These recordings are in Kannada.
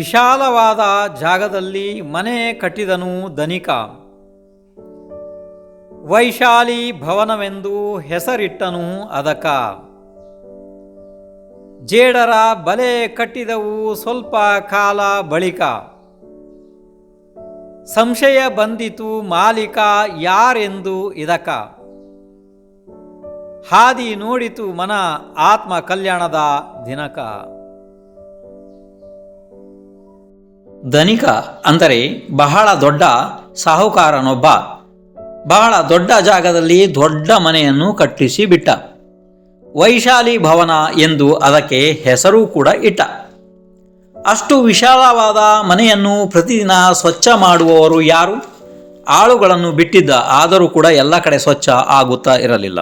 ವಿಶಾಲವಾದ ಜಾಗದಲ್ಲಿ ಮನೆ ಕಟ್ಟಿದನು ಧನಿಕ. ವೈಶಾಲಿ ಭವನವೆಂದು ಹೆಸರಿಟ್ಟನು ಅದಕ. ಜೇಡರ ಬಲೆ ಕಟ್ಟಿದವು ಸ್ವಲ್ಪ ಕಾಲ ಬಳಿಕ. ಸಂಶಯ ಬಂದಿತು ಮಾಲೀಕ ಯಾರೆಂದು ಇದಕ. ಹಾದಿ ನೋಡಿತು ಮನ ಆತ್ಮ ಕಲ್ಯಾಣದ ದಿನಕ. ಧನಿಕ ಅಂದರೆ ಬಹಳ ದೊಡ್ಡ ಸಾಹುಕಾರನೊಬ್ಬ ಬಹಳ ದೊಡ್ಡ ಜಾಗದಲ್ಲಿ ದೊಡ್ಡ ಮನೆಯನ್ನು ಕಟ್ಟಿಸಿ ಬಿಟ್ಟ. ವೈಶಾಲಿ ಭವನ ಎಂದು ಅದಕ್ಕೆ ಹೆಸರು ಕೂಡ ಇಟ್ಟ. ಅಷ್ಟು ವಿಶಾಲವಾದ ಮನೆಯನ್ನು ಪ್ರತಿದಿನ ಸ್ವಚ್ಛ ಮಾಡುವವರು ಯಾರು? ಆಳುಗಳನ್ನು ಬಿಟ್ಟಿದ್ದ. ಆದರೂ ಕೂಡ ಎಲ್ಲ ಕಡೆ ಸ್ವಚ್ಛ ಆಗುತ್ತಾ ಇರಲಿಲ್ಲ.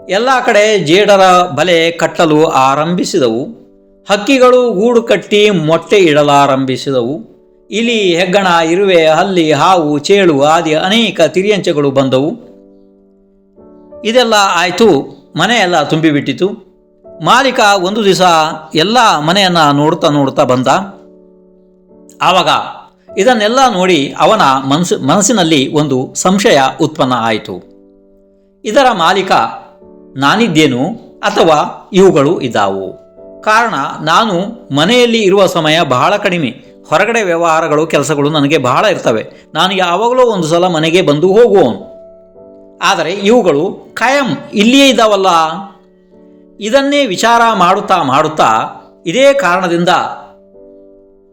ಎಲ್ಲ ಕಡೆ ಜೇಡರ ಬಲೆ ಕಟ್ಟಲು ಆರಂಭಿಸಿದವು. ಹಕ್ಕಿಗಳು ಗೂಡು ಕಟ್ಟಿ ಮೊಟ್ಟೆ ಇಡಲಾರಂಭಿಸಿದವು. ಇಲಿ, ಹೆಗ್ಗಣ, ಇರುವೆ, ಹಲ್ಲಿ, ಹಾವು, ಚೇಳು ಆದಿ ಅನೇಕ ತಿರಿಯಂಚೆಗಳು ಬಂದವು. ಇದೆಲ್ಲ ಆಯಿತು. ಮನೆಯೆಲ್ಲ ತುಂಬಿಬಿಟ್ಟಿತು. ಮಾಲೀಕ ಒಂದು ದಿವಸ ಎಲ್ಲ ಮನೆಯನ್ನು ನೋಡ್ತಾ ಬಂದ. ಆವಾಗ ಇದನ್ನೆಲ್ಲ ನೋಡಿ ಅವನ ಮನಸ್ಸಿನಲ್ಲಿ ಒಂದು ಸಂಶಯ ಉತ್ಪನ್ನ ಆಯಿತು. ಇದರ ಮಾಲೀಕ ನಾನಿದ್ದೇನು ಅಥವಾ ಇವುಗಳು ಇದ್ದಾವು? ಕಾರಣ, ನಾನು ಮನೆಯಲ್ಲಿ ಇರುವ ಸಮಯ ಬಹಳ ಕಡಿಮೆ. ಹೊರಗಡೆ ವ್ಯವಹಾರಗಳು, ಕೆಲಸಗಳು ನನಗೆ ಬಹಳ ಇರ್ತವೆ. ನಾನು ಯಾವಾಗಲೂ ಒಂದು ಸಲ ಮನೆಗೆ ಬಂದು ಹೋಗುವವನು. ಆದರೆ ಇವುಗಳು ಕಾಯಂ ಇಲ್ಲಿಯೇ ಇದ್ದಾವಲ್ಲ. ಇದನ್ನೇ ವಿಚಾರ ಮಾಡುತ್ತಾ ಇದೇ ಕಾರಣದಿಂದ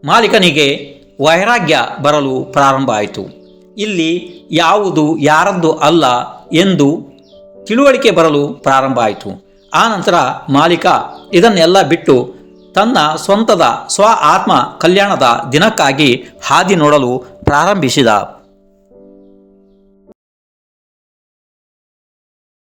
ಮಾಲೀಕನಿಗೆ ವೈರಾಗ್ಯ ಬರಲು ಪ್ರಾರಂಭ ಆಯಿತು. ಇಲ್ಲಿ ಯಾವುದು ಯಾರದ್ದು ಅಲ್ಲ ಎಂದು ತಿಳುವಳಿಕೆ ಬರಲು ಪ್ರಾರಂಭ ಆಯಿತು. ಆ ನಂತರ ಮಾಲೀಕ ಇದನ್ನೆಲ್ಲ ಬಿಟ್ಟು ತನ್ನ ಸ್ವಂತದ ಆತ್ಮ ಕಲ್ಯಾಣದ ದಿನಕ್ಕಾಗಿ ಹಾದಿ ನೋಡಲು ಪ್ರಾರಂಭಿಸಿದ.